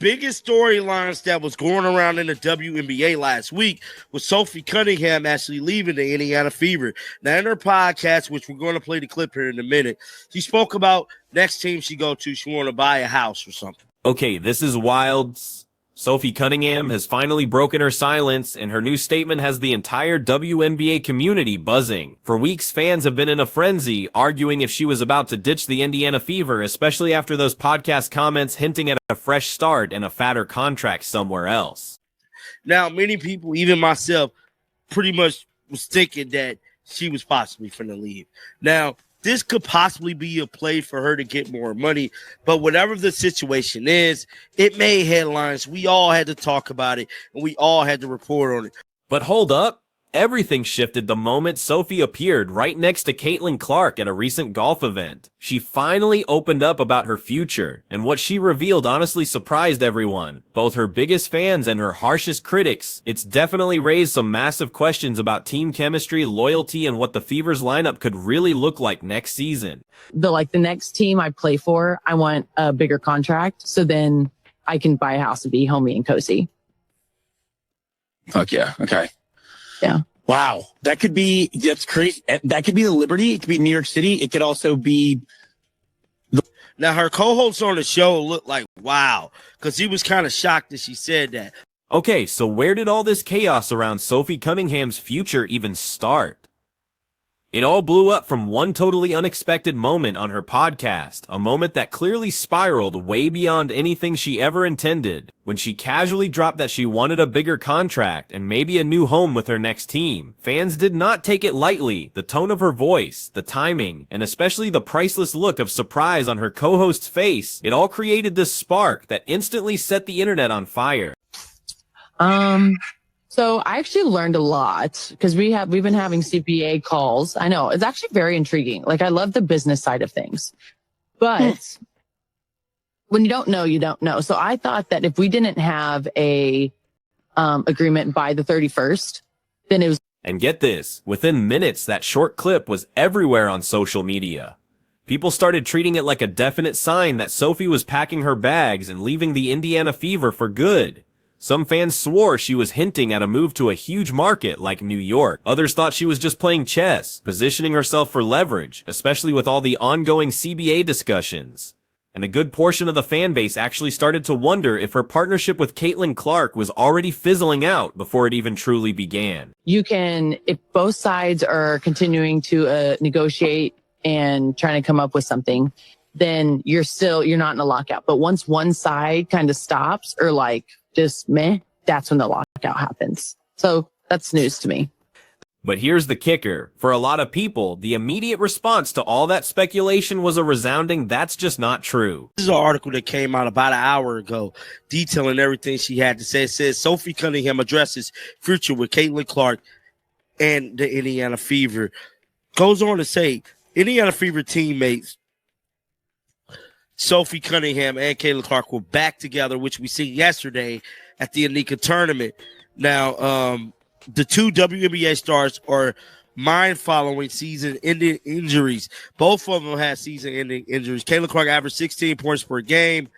biggest storylines that was going around in the WNBA last week was Sophie Cunningham actually leaving the Indiana Fever. Now, in her podcast, which we're going to play the clip here in a minute, she spoke about next team she go to, she want to buy a house or something. Okay, this is wild. Sophie Cunningham has finally broken her silence, and her new statement has the entire WNBA community buzzing. For weeks, fans have been in a frenzy, arguing if she was about to ditch the Indiana Fever, especially after those podcast comments hinting at a fresh start and a fatter contract somewhere else. Now, many people, even myself, pretty much was thinking that she was possibly finna leave. Now, this could possibly be a play for her to get more money, but whatever the situation is, it made headlines. We all had to talk about it, and we all had to report on it. But hold up. Everything shifted the moment Sophie appeared right next to Caitlin Clark at a recent golf event. She finally opened up about her future, and what she revealed honestly surprised everyone, both her biggest fans and her harshest critics. It's definitely raised some massive questions about team chemistry, loyalty, and what the Fever's lineup could really look like next season. The next team I play for, I want a bigger contract, so then I can buy a house and be homey and cozy. Fuck yeah. Okay. Yeah. Wow. That's crazy. That could be the Liberty. It could be New York City. It could also be. Now, her co-host on the show looked like, wow, because he was kind of shocked that she said that. Okay, so where did all this chaos around Sophie Cunningham's future even start? It all blew up from one totally unexpected moment on her podcast, a moment that clearly spiraled way beyond anything she ever intended, when she casually dropped that she wanted a bigger contract and maybe a new home with her next team. Fans did not take it lightly. The tone of her voice, the timing, and especially the priceless look of surprise on her co-host's face, it all created this spark that instantly set the internet on fire. So I actually learned a lot because we've been having CPA calls. I know it's actually very intriguing. I love the business side of things, but when you don't know, you don't know. So I thought that if we didn't have a agreement by the 31st, then it was. And get this, within minutes, that short clip was everywhere on social media. People started treating it like a definite sign that Sophie was packing her bags and leaving the Indiana Fever for good. Some fans swore she was hinting at a move to a huge market like New York. Others thought she was just playing chess, positioning herself for leverage, especially with all the ongoing CBA discussions. And a good portion of the fan base actually started to wonder if her partnership with Caitlin Clark was already fizzling out before it even truly began. If both sides are continuing to negotiate and trying to come up with something, then you're not in a lockout. But once one side kind of stops or just meh, that's when the lockout happens. So that's news to me. But here's the kicker. For a lot of people, the immediate response to all that speculation was a resounding, that's just not true. This is an article that came out about an hour ago detailing everything she had to say. It says Sophie Cunningham addresses future with Caitlin Clark and the Indiana Fever. Goes on to say, Indiana Fever teammates Sophie Cunningham and Caitlin Clark were back together, which we see yesterday at the Anika tournament. Now, the two WNBA stars are following season-ending injuries. Both of them had season-ending injuries. Caitlin Clark averaged 16 points per game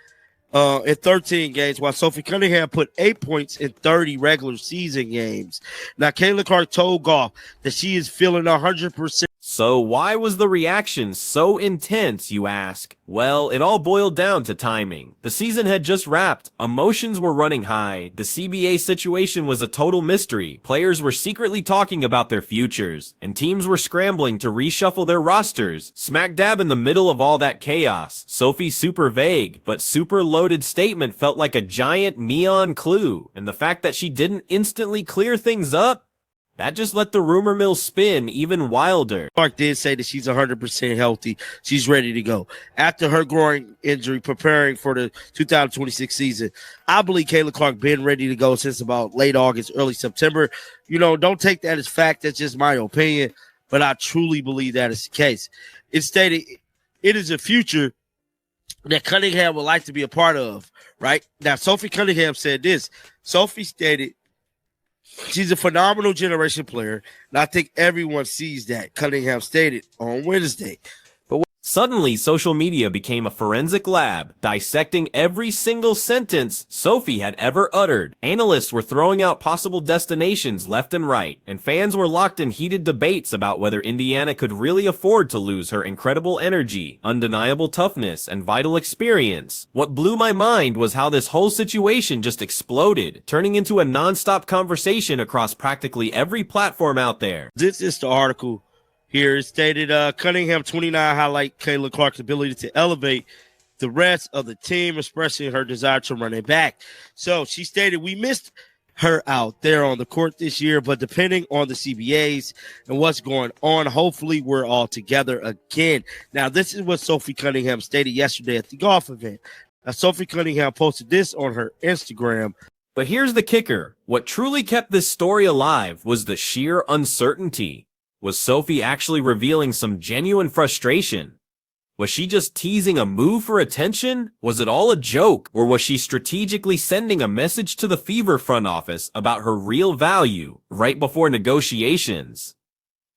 in 13 games, while Sophie Cunningham put 8 points in 30 regular season games. Now, Caitlin Clark told Golf that she is feeling 100%. So why was the reaction so intense, you ask? Well, it all boiled down to timing. The season had just wrapped, emotions were running high, the CBA situation was a total mystery, players were secretly talking about their futures, and teams were scrambling to reshuffle their rosters. Smack dab in the middle of all that chaos, Sophie's super vague, but super loaded statement felt like a giant neon clue, and the fact that she didn't instantly clear things up, that just let the rumor mill spin even wilder. Clark did say that she's 100% healthy. She's ready to go. After her groin injury, preparing for the 2026 season, I believe Caitlin Clark been ready to go since about late August, early September. Don't take that as fact. That's just my opinion, but I truly believe that is the case. It stated it is a future that Cunningham would like to be a part of, right? Now, Sophie Cunningham said this. Sophie stated, she's a phenomenal generation player, and I think everyone sees that, Cunningham stated on Wednesday. Suddenly, social media became a forensic lab, dissecting every single sentence Sophie had ever uttered. Analysts were throwing out possible destinations left and right, and fans were locked in heated debates about whether Indiana could really afford to lose her incredible energy, undeniable toughness, and vital experience. What blew my mind was how this whole situation just exploded, turning into a non-stop conversation across practically every platform out there. This is the article here. It stated Cunningham 29 highlight Caitlin Clark's ability to elevate the rest of the team, expressing her desire to run it back. So she stated, we missed her out there on the court this year, but depending on the CBAs and what's going on, hopefully we're all together again. Now, this is what Sophie Cunningham stated yesterday at the golf event. Now, Sophie Cunningham posted this on her Instagram. But here's the kicker. What truly kept this story alive was the sheer uncertainty. Was Sophie actually revealing some genuine frustration? Was she just teasing a move for attention? Was it all a joke? Or was she strategically sending a message to the Fever front office about her real value right before negotiations?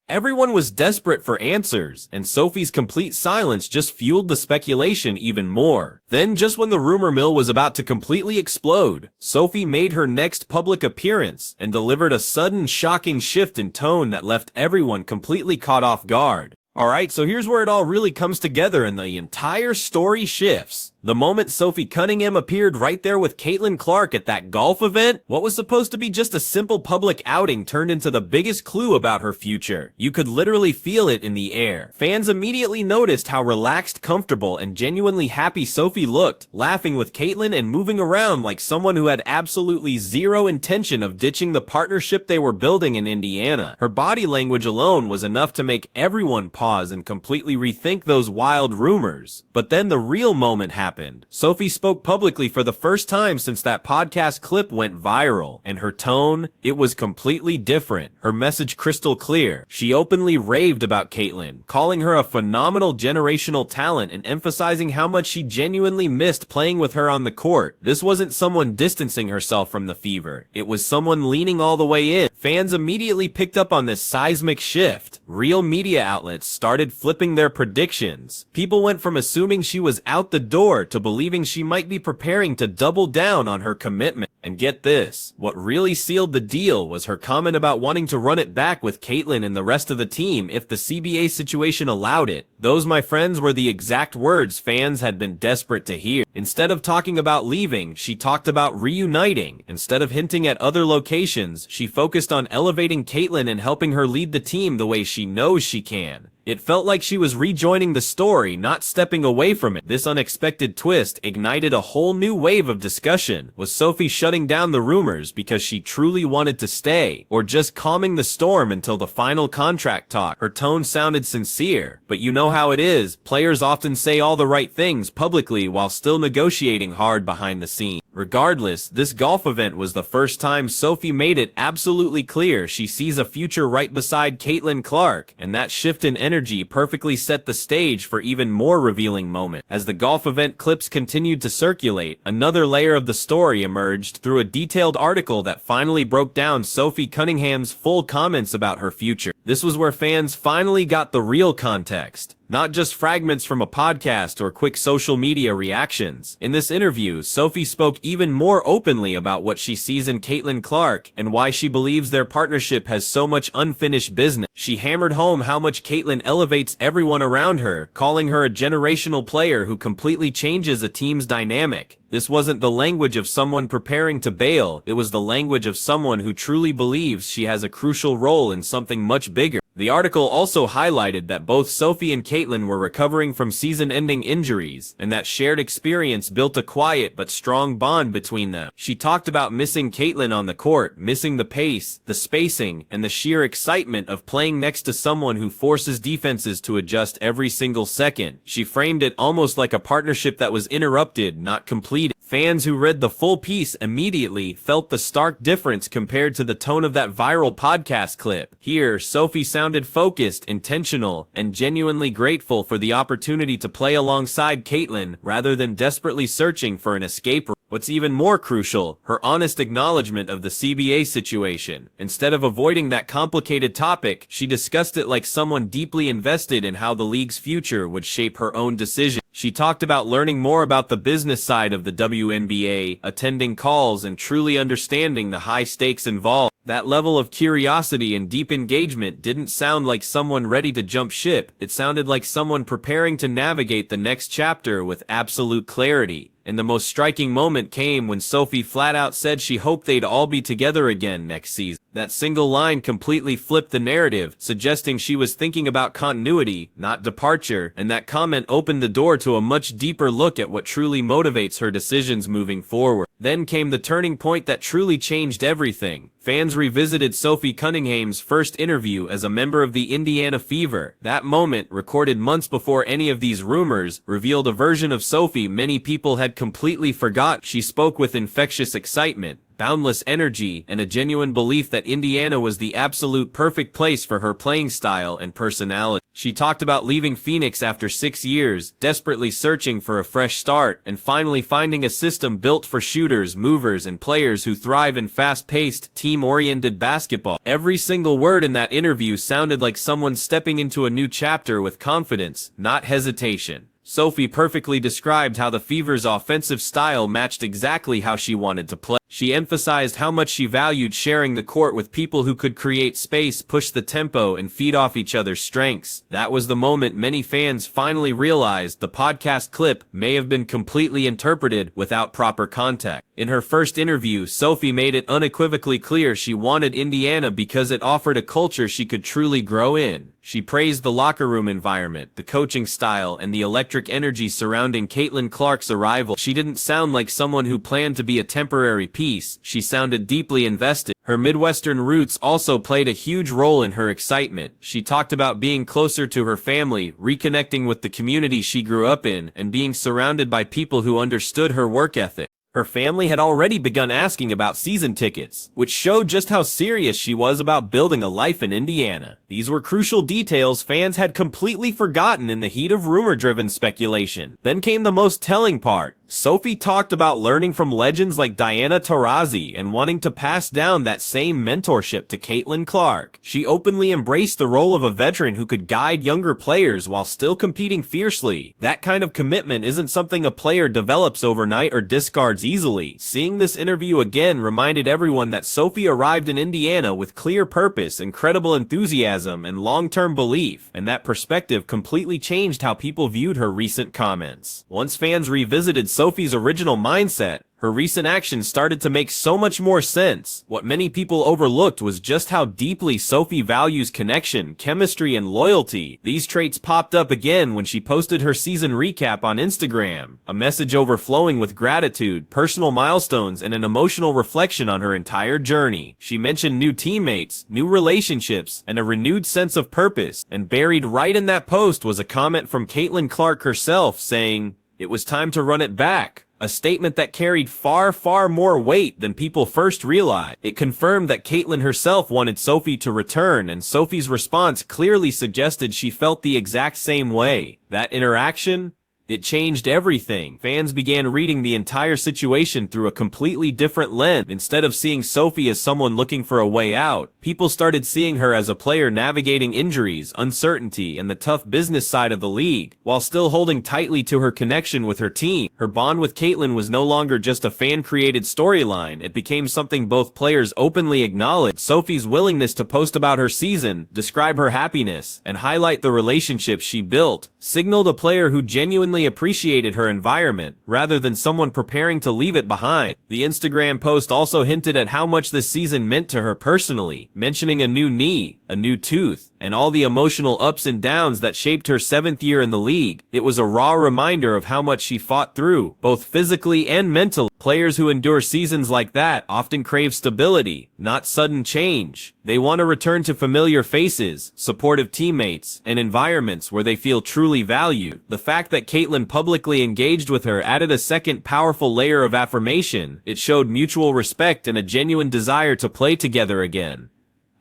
Everyone was desperate for answers, and Sophie's complete silence just fueled the speculation even more. Then, just when the rumor mill was about to completely explode, Sophie made her next public appearance and delivered a sudden, shocking shift in tone that left everyone completely caught off guard. Alright, so here's where it all really comes together and the entire story shifts. The moment Sophie Cunningham appeared right there with Caitlin Clark at that golf event, what was supposed to be just a simple public outing turned into the biggest clue about her future. You could literally feel it in the air. Fans immediately noticed how relaxed, comfortable, and genuinely happy Sophie looked, laughing with Caitlin and moving around like someone who had absolutely zero intention of ditching the partnership they were building in Indiana. Her body language alone was enough to make everyone pause and completely rethink those wild rumors. But then the real moment happened. Sophie spoke publicly for the first time since that podcast clip went viral, and her tone, it was completely different. Her message crystal clear. She openly raved about Caitlin, calling her a phenomenal generational talent and emphasizing how much she genuinely missed playing with her on the court. This wasn't someone distancing herself from the Fever. It was someone leaning all the way in. Fans immediately picked up on this seismic shift. Real media outlets started flipping their predictions. People went from assuming she was out the door to believing she might be preparing to double down on her commitment. And get this, what really sealed the deal was her comment about wanting to run it back with Caitlin and the rest of the team if the CBA situation allowed it. Those, my friends, were the exact words fans had been desperate to hear. Instead of talking about leaving, she talked about reuniting. Instead of hinting at other locations, she focused on elevating Caitlin and helping her lead the team the way she knows she can. It felt like she was rejoining the story, not stepping away from it. This unexpected twist ignited a whole new wave of discussion. Was Sophie shutting down the rumors because she truly wanted to stay, or just calming the storm until the final contract talk? Her tone sounded sincere, but you know how it is. Players often say all the right things publicly while still negotiating hard behind the scenes. Regardless, this golf event was the first time Sophie made it absolutely clear she sees a future right beside Caitlin Clark, and that shift in energy perfectly set the stage for even more revealing moments. As the golf event clips continued to circulate, another layer of the story emerged through a detailed article that finally broke down Sophie Cunningham's full comments about her future. This was where fans finally got the real context, not just fragments from a podcast or quick social media reactions. In this interview, Sophie spoke even more openly about what she sees in Caitlin Clark and why she believes their partnership has so much unfinished business. She hammered home how much Caitlin elevates everyone around her, calling her a generational player who completely changes a team's dynamic. This wasn't the language of someone preparing to bail, it was the language of someone who truly believes she has a crucial role in something much bigger. The article also highlighted that both Sophie and Caitlin were recovering from season-ending injuries, and that shared experience built a quiet but strong bond between them. She talked about missing Caitlin on the court, missing the pace, the spacing, and the sheer excitement of playing next to someone who forces defenses to adjust every single second. She framed it almost like a partnership that was interrupted, not completed. Fans who read the full piece immediately felt the stark difference compared to the tone of that viral podcast clip. Here, Sophie sounded focused, intentional, and genuinely grateful for the opportunity to play alongside Caitlin rather than desperately searching for an escape route. What's even more crucial, her honest acknowledgement of the CBA situation. Instead of avoiding that complicated topic, she discussed it like someone deeply invested in how the league's future would shape her own decision. She talked about learning more about the business side of the WNBA, attending calls, and truly understanding the high stakes involved. That level of curiosity and deep engagement didn't sound like someone ready to jump ship. It sounded like someone preparing to navigate the next chapter with absolute clarity. And the most striking moment came when Sophie flat out said she hoped they'd all be together again next season. That single line completely flipped the narrative, suggesting she was thinking about continuity, not departure, and that comment opened the door to a much deeper look at what truly motivates her decisions moving forward. Then came the turning point that truly changed everything. Fans revisited Sophie Cunningham's first interview as a member of the Indiana Fever. That moment, recorded months before any of these rumors, revealed a version of Sophie many people had completely forgot. She spoke with infectious excitement, boundless energy, and a genuine belief that Indiana was the absolute perfect place for her playing style and personality. She talked about leaving Phoenix after 6 years, desperately searching for a fresh start, and finally finding a system built for shooters, movers, and players who thrive in fast-paced, team-oriented basketball. Every single word in that interview sounded like someone stepping into a new chapter with confidence, not hesitation. Sophie perfectly described how the Fever's offensive style matched exactly how she wanted to play. She emphasized how much she valued sharing the court with people who could create space, push the tempo, and feed off each other's strengths. That was the moment many fans finally realized the podcast clip may have been completely interpreted without proper context. In her first interview, Sophie made it unequivocally clear she wanted Indiana because it offered a culture she could truly grow in. She praised the locker room environment, the coaching style, and the electric energy surrounding Caitlin Clark's arrival. She didn't sound like someone who planned to be a temporary piece. She sounded deeply invested. Her Midwestern roots also played a huge role in her excitement. She talked about being closer to her family, reconnecting with the community she grew up in, and being surrounded by people who understood her work ethic. Her family had already begun asking about season tickets, which showed just how serious she was about building a life in Indiana. These were crucial details fans had completely forgotten in the heat of rumor-driven speculation. Then came the most telling part. Sophie talked about learning from legends like Diana Taurasi and wanting to pass down that same mentorship to Caitlin Clark. She openly embraced the role of a veteran who could guide younger players while still competing fiercely. That kind of commitment isn't something a player develops overnight or discards easily. Seeing this interview again reminded everyone that Sophie arrived in Indiana with clear purpose, incredible enthusiasm, and long-term belief, and that perspective completely changed how people viewed her recent comments. Once fans revisited Sophie's original mindset, her recent actions started to make so much more sense. What many people overlooked was just how deeply Sophie values connection, chemistry, and loyalty. These traits popped up again when she posted her season recap on Instagram, a message overflowing with gratitude, personal milestones, and an emotional reflection on her entire journey. She mentioned new teammates, new relationships, and a renewed sense of purpose, and buried right in that post was a comment from Caitlin Clark herself saying, "It was time to run it back." A statement that carried far more weight than people first realized. It confirmed that Caitlin herself wanted Sophie to return, and Sophie's response clearly suggested she felt the exact same way. That interaction, it changed everything. Fans began reading the entire situation through a completely different lens. Instead of seeing Sophie as someone looking for a way out, people started seeing her as a player navigating injuries, uncertainty, and the tough business side of the league, while still holding tightly to her connection with her team. Her bond with Caitlin was no longer just a fan-created storyline. It became something both players openly acknowledged. Sophie's willingness to post about her season, describe her happiness, and highlight the relationships she built, signaled a player who genuinely appreciated her environment, rather than someone preparing to leave it behind. The Instagram post also hinted at how much this season meant to her personally, mentioning a new knee, a new tooth, and all the emotional ups and downs that shaped her 7th year in the league. It was a raw reminder of how much she fought through, both physically and mentally. Players who endure seasons like that often crave stability, not sudden change. They want to return to familiar faces, supportive teammates, and environments where they feel truly valued. The fact that Caitlin publicly engaged with her added a second powerful layer of affirmation. It showed mutual respect and a genuine desire to play together again.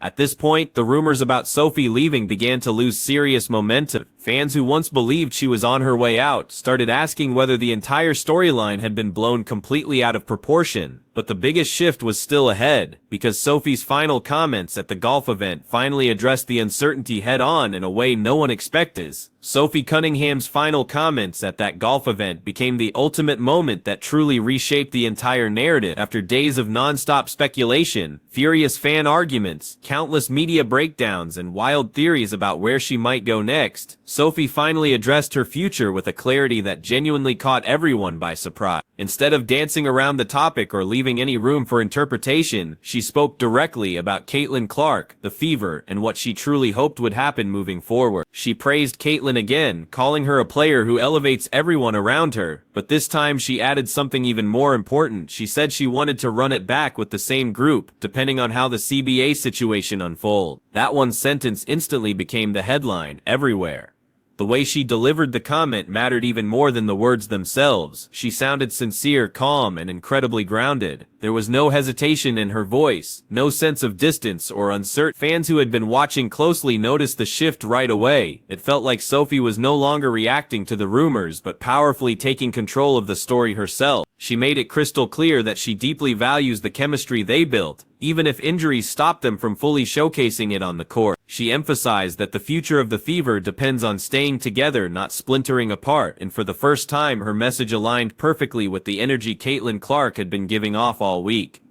At this point, the rumors about Sophie leaving began to lose serious momentum. Fans who once believed she was on her way out started asking whether the entire storyline had been blown completely out of proportion. But the biggest shift was still ahead, because Sophie's final comments at the golf event finally addressed the uncertainty head-on in a way no one expected. Sophie Cunningham's final comments at that golf event became the ultimate moment that truly reshaped the entire narrative. After days of non-stop speculation, furious fan arguments, countless media breakdowns, and wild theories about where she might go next, Sophie finally addressed her future with a clarity that genuinely caught everyone by surprise. Instead of dancing around the topic or leaving any room for interpretation, she spoke directly about Caitlin Clark, the Fever, and what she truly hoped would happen moving forward. She praised Caitlin again, calling her a player who elevates everyone around her, but this time she added something even more important. She said she wanted to run it back with the same group, depending on how the CBA situation unfolds. That one sentence instantly became the headline everywhere. The way she delivered the comment mattered even more than the words themselves. She sounded sincere, calm, and incredibly grounded. There was no hesitation in her voice, no sense of distance or uncertainty. Fans who had been watching closely noticed the shift right away. It felt like Sophie was no longer reacting to the rumors, but powerfully taking control of the story herself. She made it crystal clear that she deeply values the chemistry they built, even if injuries stopped them from fully showcasing it on the court. She emphasized that the future of the Fever depends on staying together, not splintering apart, and for the first time her message aligned perfectly with the energy Caitlin Clark had been giving off all week.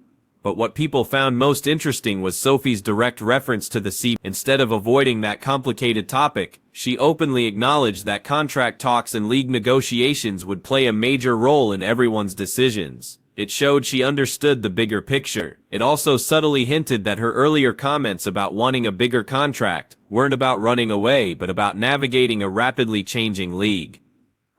But what people found most interesting was Sophie's direct reference to the CBA. Instead of avoiding that complicated topic, she openly acknowledged that contract talks and league negotiations would play a major role in everyone's decisions. It showed she understood the bigger picture. It also subtly hinted that her earlier comments about wanting a bigger contract weren't about running away, but about navigating a rapidly changing league.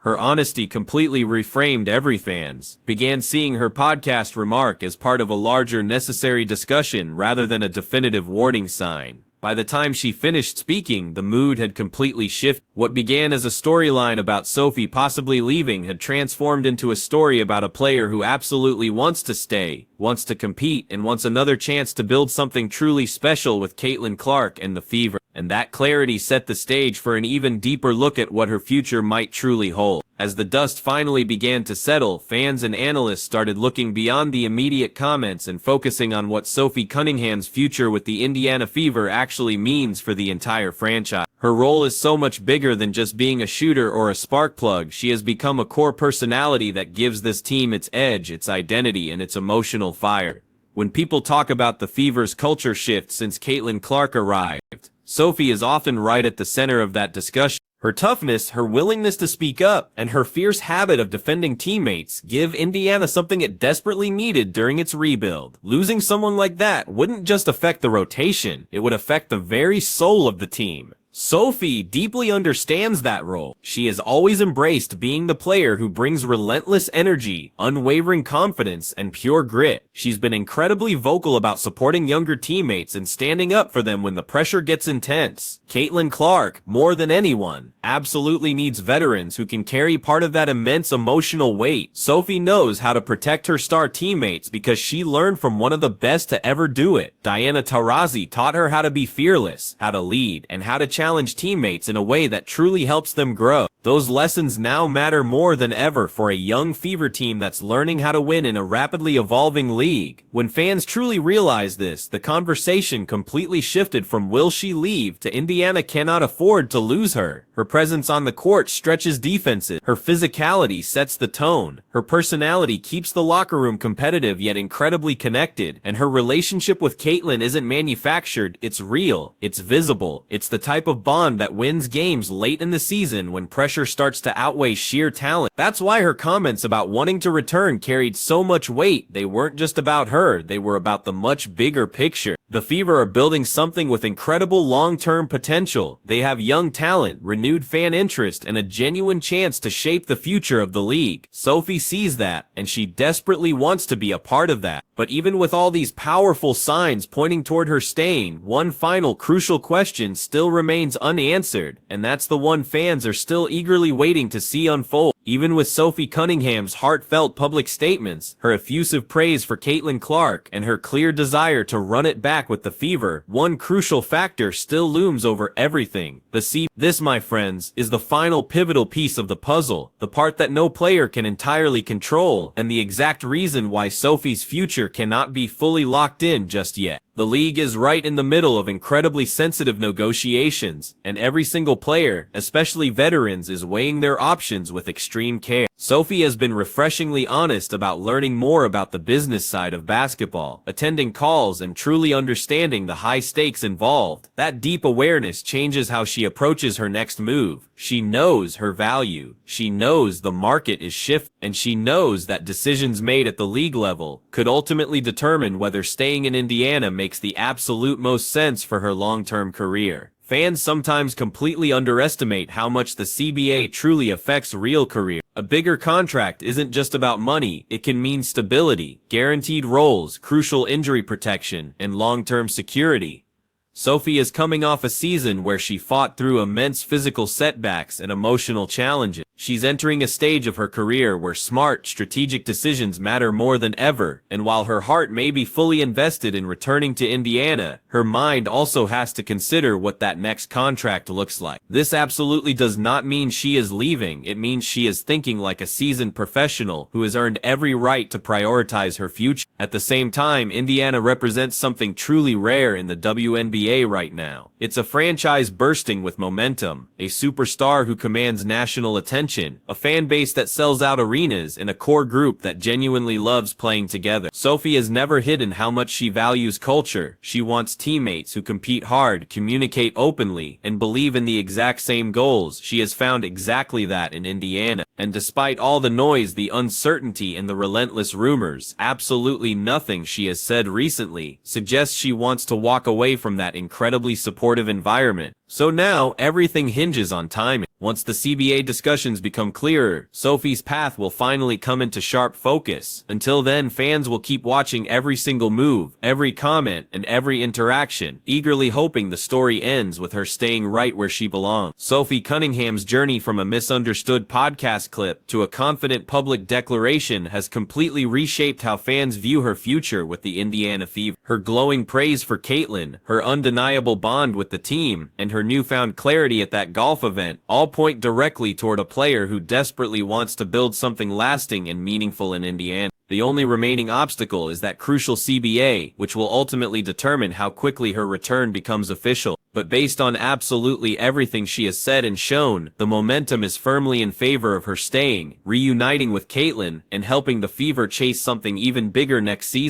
Her honesty completely reframed every fans began seeing her podcast remark as part of a larger necessary discussion rather than a definitive warning sign. By the time she finished speaking, the mood had completely shifted. What began as a storyline about Sophie possibly leaving had transformed into a story about a player who absolutely wants to stay, wants to compete, and wants another chance to build something truly special with Caitlin Clark and the Fever. And that clarity set the stage for an even deeper look at what her future might truly hold. As the dust finally began to settle, fans and analysts started looking beyond the immediate comments and focusing on what Sophie Cunningham's future with the Indiana Fever actually means for the entire franchise. Her role is so much bigger than just being a shooter or a spark plug. She has become a core personality that gives this team its edge, its identity, and its emotional fire. When people talk about the Fever's culture shift since Caitlin Clark arrived, Sophie is often right at the center of that discussion. Her toughness, her willingness to speak up, and her fierce habit of defending teammates give Indiana something it desperately needed during its rebuild. Losing someone like that wouldn't just affect the rotation, it would affect the very soul of the team. Sophie deeply understands that role. She has always embraced being the player who brings relentless energy, unwavering confidence, and pure grit. She's been incredibly vocal about supporting younger teammates and standing up for them when the pressure gets intense. Caitlin Clark, more than anyone, absolutely needs veterans who can carry part of that immense emotional weight. Sophie knows how to protect her star teammates because she learned from one of the best to ever do it. Diana Taurasi taught her how to be fearless, how to lead, and how to challenge teammates in a way that truly helps them grow. Those lessons now matter more than ever for a young Fever team that's learning how to win in a rapidly evolving league. When fans truly realized this, the conversation completely shifted from will she leave to Indiana cannot afford to lose her. Her presence on the court stretches defenses. Her physicality sets the tone. Her personality keeps the locker room competitive yet incredibly connected. And her relationship with Caitlin isn't manufactured, it's real, it's visible. It's the type of bond that wins games late in the season when pressure starts to outweigh sheer talent. That's why her comments about wanting to return carried so much weight. They weren't just about her, they were about the much bigger picture. The Fever are building something with incredible long-term potential. They have young talent, renewed fan interest, and a genuine chance to shape the future of the league. Sophie sees that, and she desperately wants to be a part of that. But even with all these powerful signs pointing toward her staying, one final crucial question still remains unanswered, and that's the one fans are still eagerly waiting to see unfold. Even with Sophie Cunningham's heartfelt public statements, her effusive praise for Caitlin Clark, and her clear desire to run it back with the Fever, one crucial factor still looms over everything. This, my friends, is the final pivotal piece of the puzzle, the part that no player can entirely control, and the exact reason why Sophie's future cannot be fully locked in just yet. The league is right in the middle of incredibly sensitive negotiations, and every single player, especially veterans, is weighing their options with extreme care. Sophie has been refreshingly honest about learning more about the business side of basketball, attending calls and truly understanding the high stakes involved. That deep awareness changes how she approaches her next move. She knows her value, she knows the market is shifting, and she knows that decisions made at the league level could ultimately determine whether staying in Indiana makes the absolute most sense for her long-term career. Fans sometimes completely underestimate how much the CBA truly affects real careers. A bigger contract isn't just about money, it can mean stability, guaranteed roles, crucial injury protection, and long-term security. Sophie is coming off a season where she fought through immense physical setbacks and emotional challenges. She's entering a stage of her career where smart, strategic decisions matter more than ever, and while her heart may be fully invested in returning to Indiana, her mind also has to consider what that next contract looks like. This absolutely does not mean she is leaving, it means she is thinking like a seasoned professional who has earned every right to prioritize her future. At the same time, Indiana represents something truly rare in the WNBA right now. It's a franchise bursting with momentum, a superstar who commands national attention, a fan base that sells out arenas, and a core group that genuinely loves playing together. Sophie has never hidden how much she values culture. She wants teammates who compete hard, communicate openly, and believe in the exact same goals. She has found exactly that in Indiana. And despite all the noise, the uncertainty, and the relentless rumors, absolutely nothing she has said recently suggests she wants to walk away from that incredibly supportive environment. So now, everything hinges on timing. Once the CBA discussions become clearer, Sophie's path will finally come into sharp focus. Until then, fans will keep watching every single move, every comment, and every interaction, eagerly hoping the story ends with her staying right where she belongs. Sophie Cunningham's journey from a misunderstood podcast clip to a confident public declaration has completely reshaped how fans view her future with the Indiana Fever. Her glowing praise for Caitlin, her undeniable bond with the team, and her newfound clarity at that golf event all point directly toward a player who desperately wants to build something lasting and meaningful in Indiana. The only remaining obstacle is that crucial CBA, which will ultimately determine how quickly her return becomes official. But based on absolutely everything she has said and shown, the momentum is firmly in favor of her staying, reuniting with Caitlin, and helping the Fever chase something even bigger next season.